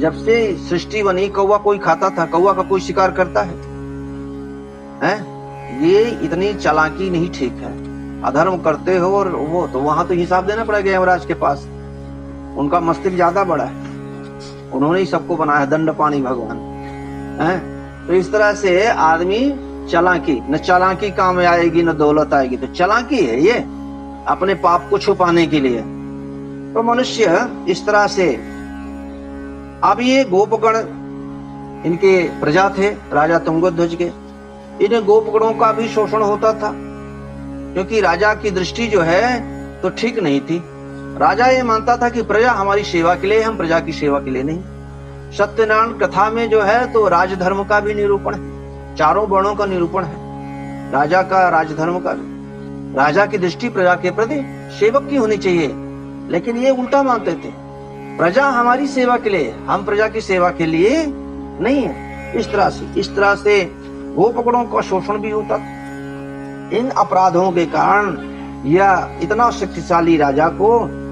Speaker 1: जब से सृष्टि बनी कौवा कोई खाता था? कौवा का कोई शिकार करता है? ये इतनी चालाकी नहीं ठीक है। अधर्म करते हो और वो तो वहां तो हिसाब देना पड़ेगा यमराज के पास। उनका मस्तिष्क ज्यादा बड़ा है, उन्होंने ही सबको बनाया, दंड पानी भगवान। तो इस तरह से आदमी चालाकी, न चालाकी काम आएगी न दौलत आएगी। तो चालाकी है ये, अपने पाप को छुपाने के लिए। तो मनुष्य इस तरह से, अब ये गोपगण इनके प्रजा थे राजा तुंगध्वज के, इन गोपगणों का भी शोषण होता था। क्योंकि राजा की दृष्टि जो है तो ठीक नहीं थी। राजा ये मानता था कि प्रजा हमारी सेवा के लिए, हम प्रजा की सेवा के लिए नहीं। सत्यनारायण कथा में जो है तो राजधर्म का भी निरूपण है, चारों वर्णों का निरूपण है, राजा का राजधर्म का। राजा की दृष्टि प्रजा के प्रति सेवक की होनी चाहिए, लेकिन ये उल्टा मानते थे, प्रजा हमारी सेवा के लिए, हम प्रजा की सेवा के लिए नहीं है। इस तरह से गोपकड़ों का शोषण भी होता था। इन अपराधों के कारण यह इतना शक्तिशाली राजा को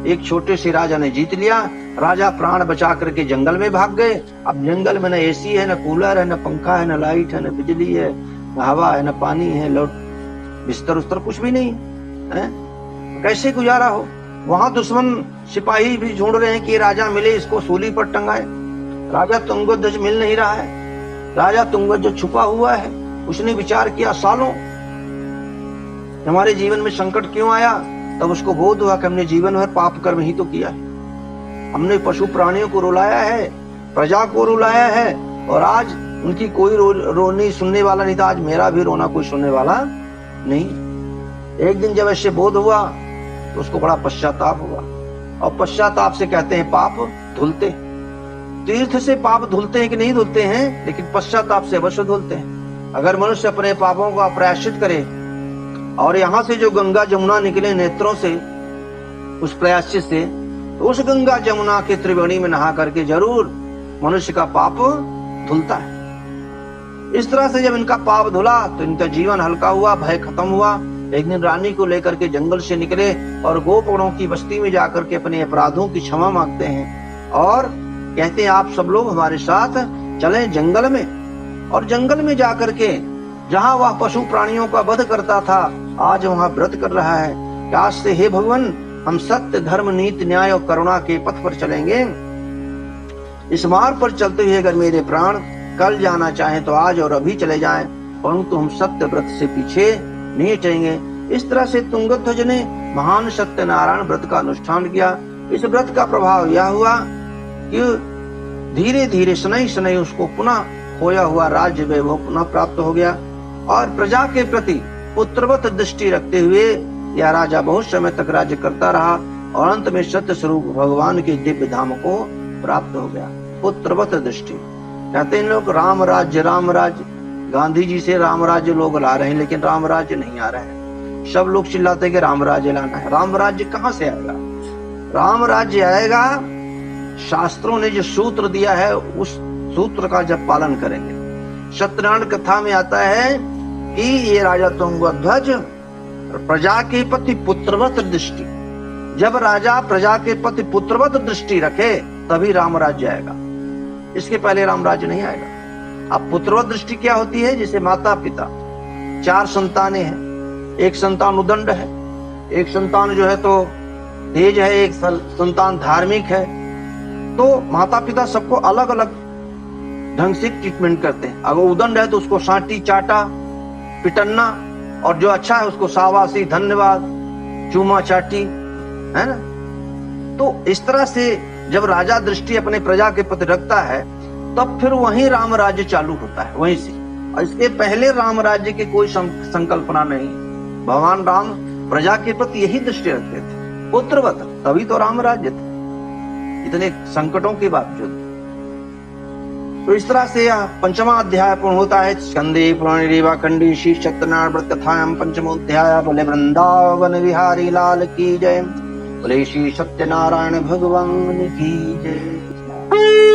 Speaker 1: एक छोटे से राजा ने जीत लिया। राजा प्राण बचा करके जंगल में भाग गए। अब जंगल में न एसी है, न कूलर है, न पंखा है, न लाइट है, न बिजली है, न हवा है, न पानी है, बिस्तर उस्तर कुछ भी नहीं है। कैसे गुजारा हो? वहां दुश्मन सिपाही भी ढूंढ रहे हैं कि राजा मिले, इसको सूली पर टंगाए। राजा तुंगध्वज मिल नहीं रहा है। राजा तुंगध्वज छुपा हुआ है। उसने विचार किया, सालों हमारे जीवन में संकट क्यों आया? तब उसको बोध हुआ कि हमने जीवन भर पाप कर्म ही तो किया है। हमने पशु प्राणियों को रुलाया है, प्रजा को रुलाया है, और आज उनकी कोई रोनी सुनने वाला नहीं था। आज मेरा भी रोना कोई सुनने वाला नहीं। एक दिन जब ऐसे बोध हुआ तो उसको बड़ा पश्चाताप हुआ, और पश्चाताप से कहते हैं पाप धुलते। तीर्थ से पाप धुलते हैं कि नहीं धुलते हैं, लेकिन पश्चाताप से अवश्य धुलते हैं। अगर मनुष्य अपने पापों का प्रायश्चित करे, और यहाँ से जो गंगा जमुना निकले नेत्रों से उस प्रायश्चित से, तो उस गंगा जमुना के त्रिवेणी में नहा करके जरूर मनुष्य का पाप धुलता है। इस तरह से जब इनका पाप धुला तो इनका जीवन हल्का हुआ, भय खत्म हुआ। एक दिन रानी को लेकर के जंगल से निकले और गोपड़ों की बस्ती में जाकर के अपने अपराधों की क्षमा मांगते हैं, और कहते हैं आप सब लोग हमारे साथ चलें जंगल में। और जंगल में जाकर के जहाँ वह पशु प्राणियों का वध करता था, आज वहाँ व्रत कर रहा है। आज से हे भगवान, हम सत्य, धर्म, नीति, न्याय और करुणा के पथ पर चलेंगे। इस मार्ग पर चलते हुए अगर मेरे प्राण कल जाना चाहें तो आज और अभी चले जाएं, परंतु हम सत्य व्रत से पीछे नहीं हटेंगे। इस तरह से तुंगध्वज ने महान सत्यनारायण व्रत का अनुष्ठान किया। इस व्रत का प्रभाव यह हुआ कि धीरे धीरे शनै शनै उसको पुनः खोया हुआ राज्य वैभव पुनः प्राप्त हो गया, और प्रजा के प्रति पुत्रवत दृष्टि रखते हुए यह राजा बहुत समय तक राज्य करता रहा, और अंत में सत्य स्वरूप भगवान के दिव्य धाम को प्राप्त हो गया। पुत्रवत दृष्टि कहते हैं लोग, राम राज्य राम राज्य। गांधी जी से राम राज्य लोग ला रहे हैं, लेकिन राम राज्य नहीं आ रहा है। सब लोग चिल्लाते हैं कि राम राज्य लाना है। राम राज्य कहाँ से आएगा? राम राज्य आएगा शास्त्रों ने जो सूत्र दिया है उस सूत्र का जब पालन करेंगे। सत्यनारायण कथा में आता है कि ये राजा तुंगध्वज प्रजा के प्रति पुत्रवत दृष्टि, जब राजा प्रजा के प्रति पुत्रवत दृष्टि रखे तभी राम राज्य आएगा, इसके पहले राम राज्य नहीं आएगा। अब पुत्रवत दृष्टि क्या होती है? जैसे माता पिता, 4 संतानें हैं, एक संतान उदंड है, एक संतान जो है तो तेज है, एक संतान धार्मिक है। तो माता पिता सबको अलग अलग ढंग से ट्रीटमेंट करते हैं। अगर उदंड है तो उसको साटी चाटा पिटन्ना, और जो अच्छा है उसको शाबाशी, धन्यवाद, चूमा चाटी, है ना। तो इस तरह से जब राजा दृष्टि अपने प्रजा के प्रति रखता है तब फिर वहीं राम राज्य चालू होता है, वहीं से। और इसके पहले राम राज्य की कोई संकल्पना नहीं। भगवान राम प्रजा के प्रति यही दृष्टि रखते थे, पुत्रवत, तभी तो राम राज्य थे इतने संकटों के बावजूद। तो इस तरह से यह 5वां अध्याय पूर्ण होता है। स्कंदे पुराणे रेवाखंडी श्री सत्यनारायण व्रत कथायां 5वां अध्याय। बोले वृंदावन विहारी लाल की जय, बोले श्री सत्यनारायण भगवान की जय।